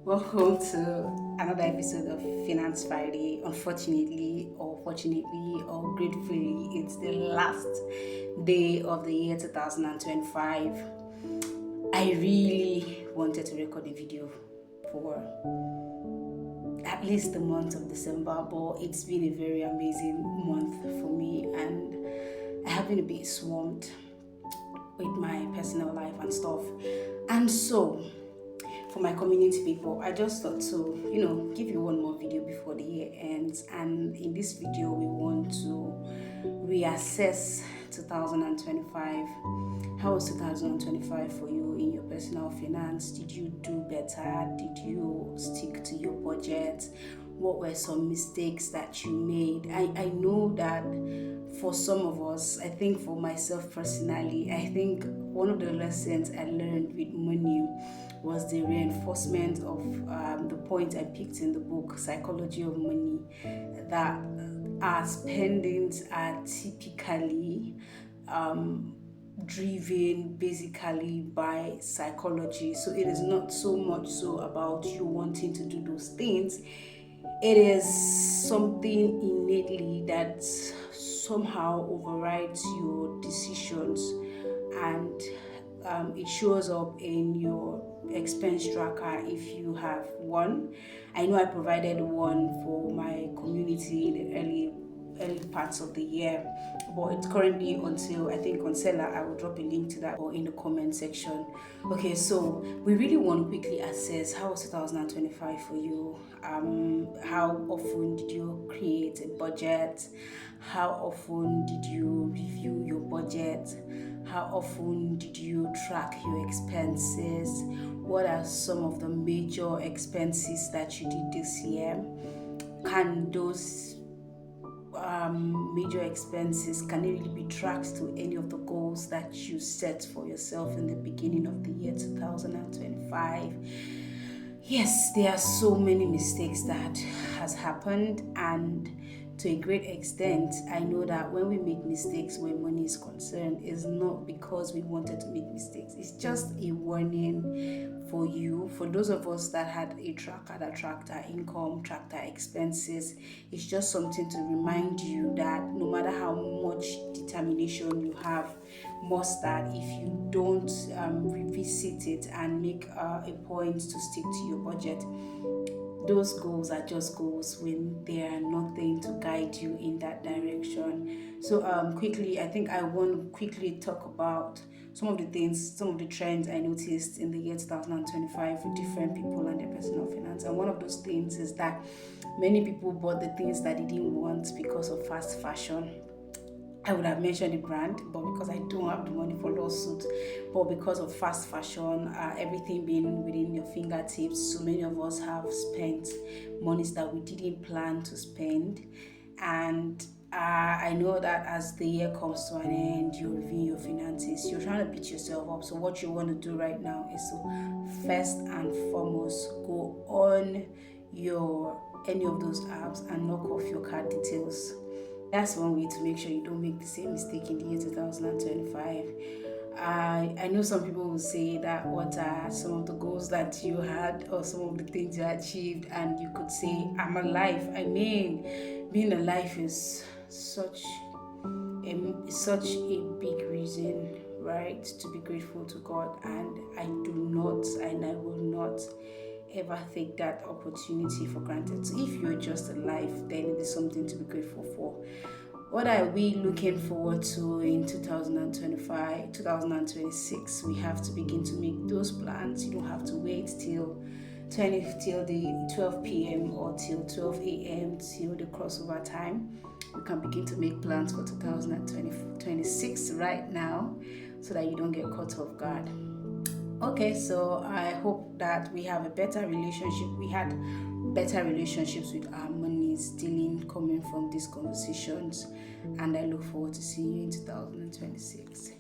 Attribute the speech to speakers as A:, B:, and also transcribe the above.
A: Welcome to another episode of Finance Friday. Unfortunately, or fortunately, or gratefully, it's the last day of the year 2025. I really wanted to record a video for at least the month of December, but it's been a very amazing month for me, and I have been a bit swamped with my personal life and stuff. And so, for my community people, I just thought to, give you one more video before the year ends. And in this video, we want to reassess 2025. How was 2025 for you in your personal finance? Did you do better? Did you stick to your budget? What were some mistakes that you made? I know that for some of us, I think for myself personally, I think one of the lessons I learned with money was the reinforcement of the point I picked in the book, Psychology of Money, that our spendings are typically driven basically by psychology. So it is not so much so about you wanting to do those things. It is something innately that somehow overrides your decisions, and it shows up in your expense tracker if you have one. I know I provided one for my community in the early parts of the year, but it's currently until I think on Seller. I will drop a link to that or in the comment section. Okay, so we really want to quickly assess how was 2025 for you. How often did you create a budget? How often did you review your budget? How often did you track your expenses? What are some of the major expenses that you did this year? Can those major expenses, can it really be tracked to any of the goals that you set for yourself in the beginning of the year 2025? Yes, there are so many mistakes that has happened, and to a great extent, I know that when we make mistakes when money is concerned, it's not because we wanted to make mistakes. It's just a warning for you. For those of us that had a tracker that tracked our income, tracked our expenses, it's just something to remind you that no matter how much determination you have, muster, if you don't revisit it and make a point to stick to your budget, those goals are just goals when they are nothing to guide you in that direction. So quickly, I think I want to quickly talk about some of the things, some of the trends I noticed in the year 2025 with different people and their personal finance. And one of those things is that many people bought the things that they didn't want because of fast fashion. I would have mentioned the brand, but because I don't have the money for lawsuit, but because of fast fashion, everything being within your fingertips, so many of us have spent monies that we didn't plan to spend. And I know that as the year comes to an end, you review your finances, you're trying to beat yourself up. So what you want to do right now is to first and foremost go on your any of those apps and knock off your card details. That's one way to make sure you don't make the same mistake in the year 2025. I know some people will say that what are some of the goals that you had or some of the things you achieved, and you could say, I'm alive. I mean, being alive is such a big reason, right, to be grateful to God, and I do not and I will not ever take that opportunity for granted. So if you're just alive, then it is something to be grateful for. What are we looking forward to in 2025, 2026? We have to begin to make those plans. You don't have to wait till the 12 p.m. or till 12 a.m. till the crossover time. We can begin to make plans for 2026 right now so that you don't get caught off guard. Okay, so I hope that we have a better relationship. We had better relationships with our money stealing coming from these conversations, and I look forward to seeing you in 2026.